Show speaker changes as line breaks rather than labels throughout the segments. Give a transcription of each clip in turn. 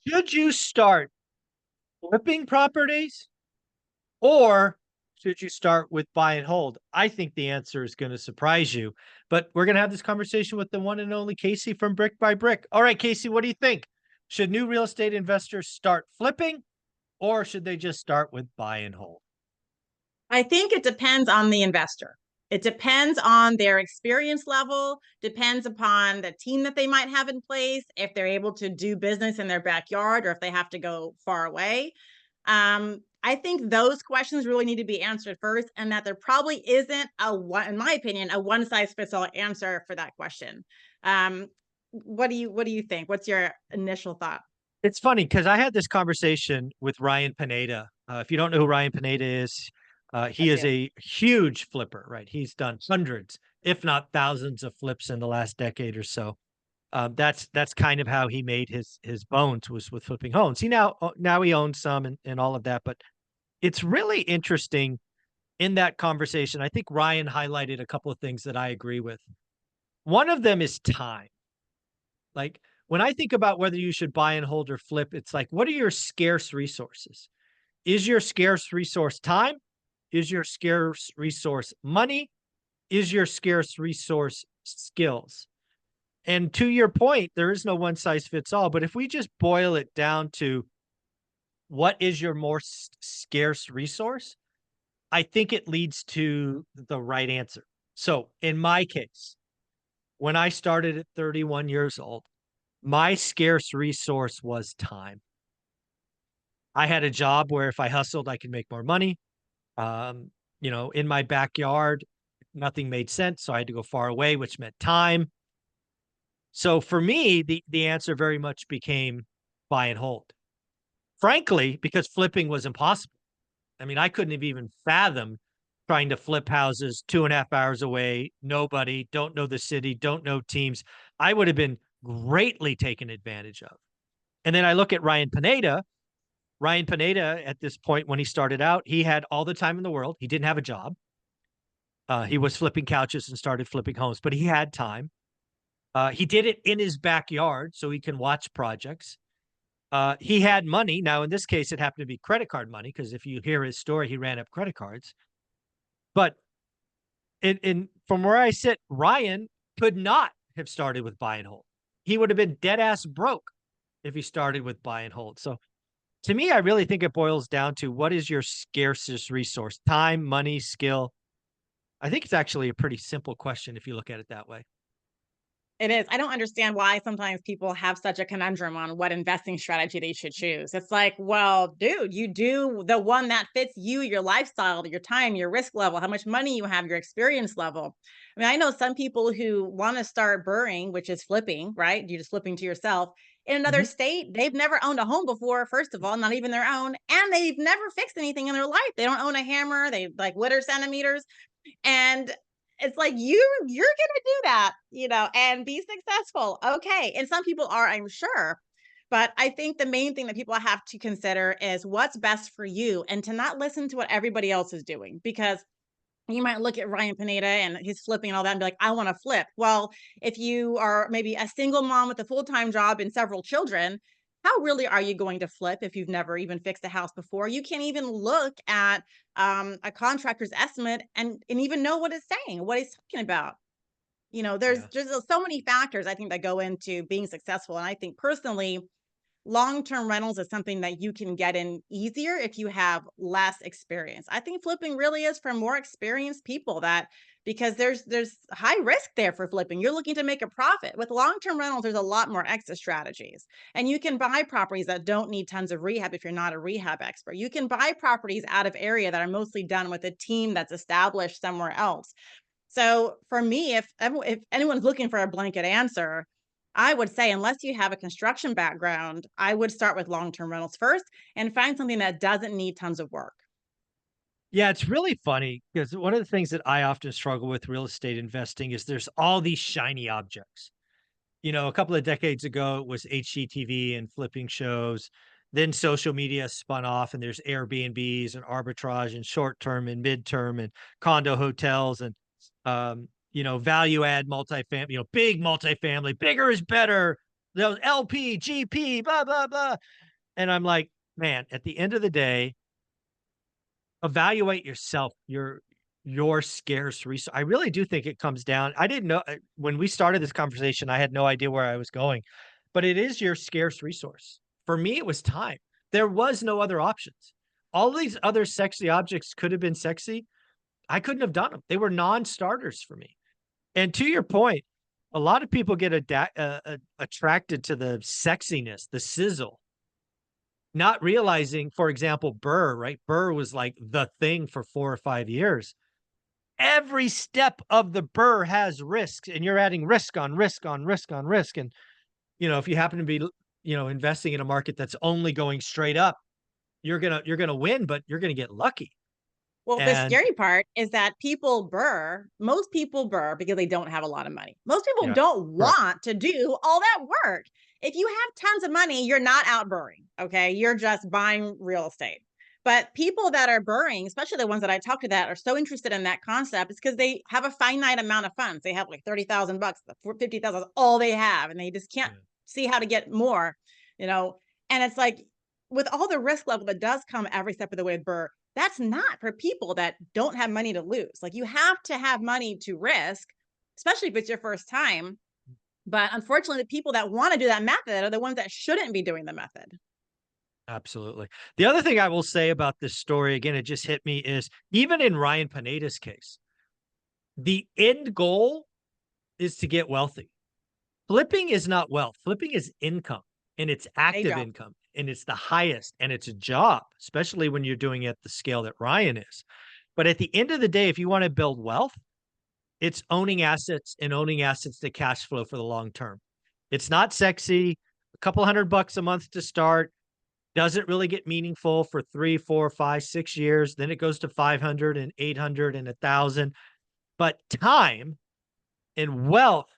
Should you start flipping properties or should you start with buy and hold? I think the answer is going to surprise you, but we're going to have this conversation with the one and only Casey from Brick by Brick. All right, Casey, what do you think? Should new real estate investors start flipping or should they just start with buy and hold?
I think it depends on the investor. It depends on their experience level, depends upon the team that they might have in place, if they're able to do business in their backyard or if they have to go far away. I think those questions really need to be answered first, and that there probably isn't in my opinion, a one size fits all answer for that question. What do you think? What's your initial thought?
It's funny because I had this conversation with Ryan Pineda. If you don't know who Ryan Pineda is,
I
he is
do.
a huge flipper, right? He's done hundreds, if not thousands, of flips in the last decade or so. That's kind of how he made his bones, was with flipping homes. Now he owns some and all of that, but it's really interesting in that conversation. I think Ryan highlighted a couple of things that I agree with. One of them is time. Like when I think about whether you should buy and hold or flip, it's like, what are your scarce resources? Is your scarce resource time? Is your scarce resource money? Is your scarce resource skills? And to your point, there is no one size fits all. But if we just boil it down to what is your more scarce resource, I think it leads to the right answer. So in my case, when I started at 31 years old, my scarce resource was time. I had a job where if I hustled, I could make more money. In my backyard, nothing made sense. So I had to go far away, which meant time. So for me, the answer very much became buy and hold. Frankly, because flipping was impossible. I mean, I couldn't have even fathomed trying to flip houses 2.5 hours away, nobody, don't know the city, don't know teams. I would have been greatly taken advantage of. And then I look at Ryan Pineda. Ryan Pineda, at this point, when he started out, he had all the time in the world. He didn't have a job. He was flipping couches and started flipping homes, but he had time. He did it in his backyard so he can watch projects. He had money. Now, in this case, it happened to be credit card money because if you hear his story, he ran up credit cards. But from where I sit, Ryan could not have started with buy and hold. He would have been dead ass broke if he started with buy and hold. So to me, I really think it boils down to what is your scarcest resource? Time, money, skill. I think it's actually a pretty simple question if you look at it that way.
It is. I don't understand why sometimes people have such a conundrum on what investing strategy they should choose. It's like, well, dude, you do the one that fits you, your lifestyle, your time, your risk level, how much money you have, your experience level. I mean, I know some people who want to start burring, which is flipping, right? You're just flipping to yourself in another
Mhm.
state. They've never owned a home before, first of all, not even their own. And they've never fixed anything in their life. They don't own a hammer. They like litter centimeters. And it's like you're gonna do that, and be successful. Okay. And some people are, I'm sure. But I think the main thing that people have to consider is what's best for you and to not listen to what everybody else is doing. Because you might look at Ryan Pineda and he's flipping and all that and be like, I want to flip. Well, if you are maybe a single mom with a full time job and several children, how really are you going to flip if you've never even fixed a house before? You can't even look at a contractor's estimate and even know what it's saying, what he's talking about. There's
Yeah.
just so many factors I think that go into being successful. And I think personally, long-term rentals is something that you can get in easier if you have less experience. I think flipping really is for more experienced people that because there's high risk there for flipping. You're looking to make a profit. With long-term rentals, there's a lot more exit strategies. And you can buy properties that don't need tons of rehab if you're not a rehab expert. You can buy properties out of area that are mostly done with a team that's established somewhere else. So for me, if anyone's looking for a blanket answer, I would say unless you have a construction background, I would start with long-term rentals first and find something that doesn't need tons of work.
Yeah, it's really funny because one of the things that I often struggle with real estate investing is there's all these shiny objects. A couple of decades ago, it was HGTV and flipping shows. Then social media spun off, and there's Airbnbs and arbitrage and short term and midterm and condo hotels and value add multifamily, big multifamily, bigger is better. those LP, GP, blah, blah, blah. And I'm like, man, at the end of the day, evaluate yourself, your scarce resource. I really do think it comes down. I didn't know when we started this conversation, I had no idea where I was going, but it is your scarce resource. For me, it was time. There was no other options. All these other sexy objects could have been sexy. I couldn't have done them. They were non-starters for me. And to your point, a lot of people get attracted to the sexiness, the sizzle, not realizing, for example, Burr, right? Burr was like the thing for 4 or 5 years. Every step of the Burr has risks, and you're adding risk on risk on risk on risk. And, if you happen to be, investing in a market that's only going straight up, you're gonna win, but you're gonna get lucky.
Well, the
And
scary part is that most people burr because they don't have a lot of money. Most people
yeah,
don't
correct.
want to do all that work. If you have tons of money, you're not out burring. Okay. You're just buying real estate. But people that are burring, especially the ones that I talk to that are so interested in that concept, is because they have a finite amount of funds. They have like 30,000 bucks, 50,000, all they have, and they just can't
Yeah,
see how to get more, you know. And it's like with all the risk level that does come every step of the way with burr, that's not for people that don't have money to lose. Like you have to have money to risk, especially if it's your first time. But unfortunately, the people that want to do that method are the ones that shouldn't be doing the method.
absolutely. The other thing I will say about this story, again, it just hit me, is even in Ryan Pineda's case, the end goal is to get wealthy. Flipping is not wealth. Flipping is income, and it's
There you
active
go.
income, and it's the highest, and it's a job, especially when you're doing it at the scale that Ryan is. But at the end of the day, if you want to build wealth, it's owning assets and owning assets that cash flow for the long term. It's not sexy. A couple $100 a month to start doesn't really get meaningful for 3, 4, 5, 6 years. Then it goes to 500 and 800 and 1,000. But time and wealth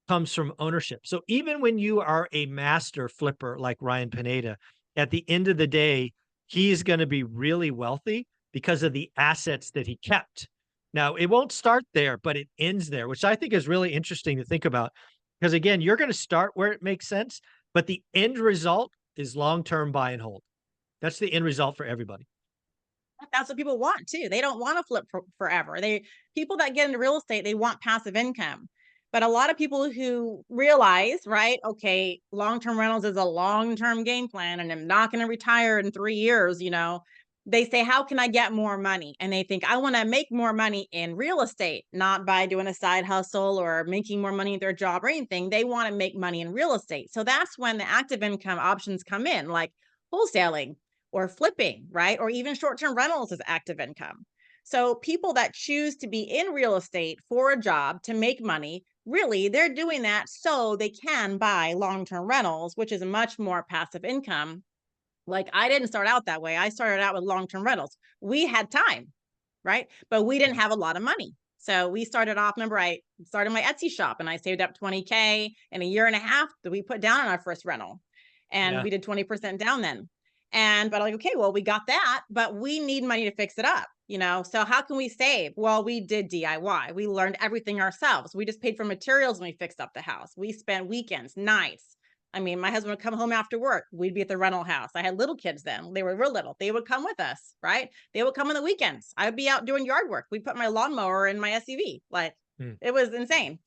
comes from ownership. So even when you are a master flipper like Ryan Pineda, at the end of the day, he is going to be really wealthy because of the assets that he kept. Now, it won't start there, but it ends there, which I think is really interesting to think about. Because again, you're going to start where it makes sense, but the end result is long-term buy and hold. That's the end result for everybody.
That's what people want too. They don't want to flip forever. People that get into real estate, they want passive income. But a lot of people who realize, right, okay, long-term rentals is a long-term game plan and I'm not going to retire in 3 years, they say, how can I get more money? And they think, I want to make more money in real estate, not by doing a side hustle or making more money at their job or anything. They want to make money in real estate. So that's when the active income options come in, like wholesaling or flipping, right? Or even short-term rentals as active income. So people that choose to be in real estate for a job to make money, really, they're doing that so they can buy long-term rentals, which is a much more passive income. Like I didn't start out that way. I started out with long-term rentals. We had time, right? But we didn't have a lot of money. So we started off, remember, I started my Etsy shop and I saved up 20K in a year and a half that we put down on our first rental. And
Yeah.
we did 20% down then. But I'm like, okay, well, we got that, but we need money to fix it up, So how can we save? Well, we did DIY. We learned everything ourselves. We just paid for materials when we fixed up the house. We spent weekends, nights. I mean, my husband would come home after work. We'd be at the rental house. I had little kids then. They were real little. They would come with us, right? They would come on the weekends. I would be out doing yard work. We put my lawnmower in my SUV. Like
Mm,
it was insane.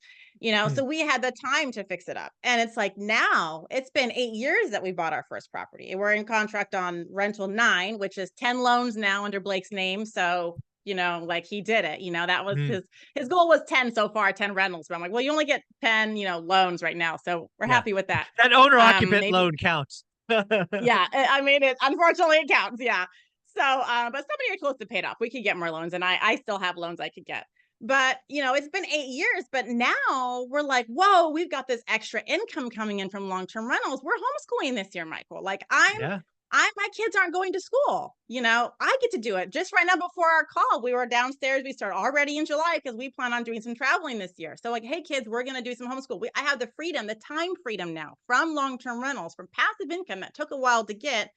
mm.
So we had the time to fix it up. And it's like now it's been 8 years that we bought our first property. And we're in contract on rental 9, which is 10 loans now under Blake's name. So, like he did it. That was
Mm.
his goal was 10 so far, 10 rentals. But I'm like, well, you only get 10, loans right now. So we're
Yeah.
happy with that.
That owner occupant
Maybe,
loan counts.
yeah. I mean, it unfortunately it counts. Yeah. So, but somebody are close to paid off. We could get more loans, and I still have loans I could get. But it's been 8 years. But now we're like, whoa, we've got this extra income coming in from long-term rentals. We're homeschooling this year, Michael. Like
Yeah.
my kids aren't going to school. I get to do it. Just right now before our call, we were downstairs. We start already in July because we plan on doing some traveling this year. So like, hey kids, we're gonna do some homeschool. I have the freedom, the time freedom now from long-term rentals, from passive income that took a while to get.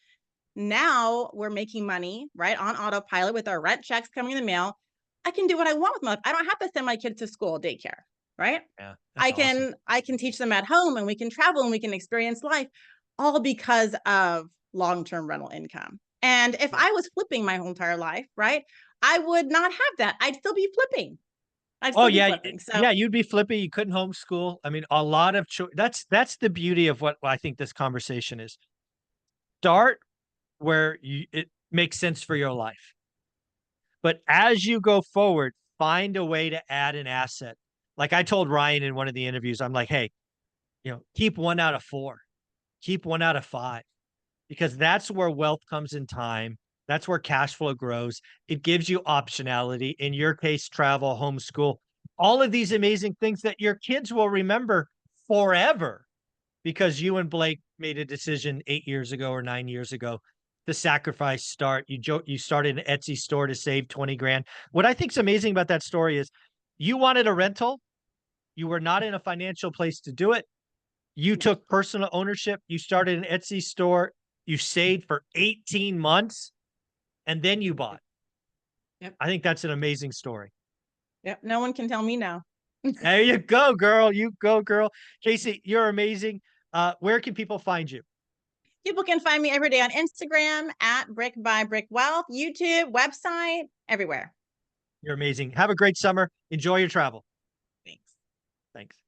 Now we're making money, right, on autopilot with our rent checks coming in the mail. I can do what I want with my life. I don't have to send my kids to school, daycare, right?
Yeah, that's
I
awesome.
can I can teach them at home, and we can travel, and we can experience life, all because of long-term rental income. And if
Yeah.
I was flipping my whole entire life, right, I would not have that. I'd still be flipping. I'd
Oh,
still be
yeah,
flipping. So
yeah, you'd be flippy, you couldn't homeschool. I mean, a lot of that's the beauty of what I think this conversation is. Start where it makes sense for your life. But as you go forward, find a way to add an asset. Like I told Ryan in one of the interviews, I'm like, "Hey, keep 1 out of 4, keep 1 out of 5, because that's where wealth comes in time. That's where cash flow grows. It gives you optionality. In your case, travel, homeschool, all of these amazing things that your kids will remember forever because you and Blake made a decision 8 years ago or 9 years ago to sacrifice start. You started an Etsy store to save 20 grand. What I think is amazing about that story is you wanted a rental, you were not in a financial place to do it. You
yes.
took personal ownership, you started an Etsy store, you saved for 18 months, and then you bought.
Yep.
I think that's an amazing story.
Yep. No one can tell me no.
There you go, girl. You go, girl. Casey, you're amazing. Where can people find you?
People can find me every day on Instagram at Brick by Brick Wealth, YouTube, website, everywhere.
You're amazing. Have a great summer. Enjoy your travel.
Thanks.
Thanks.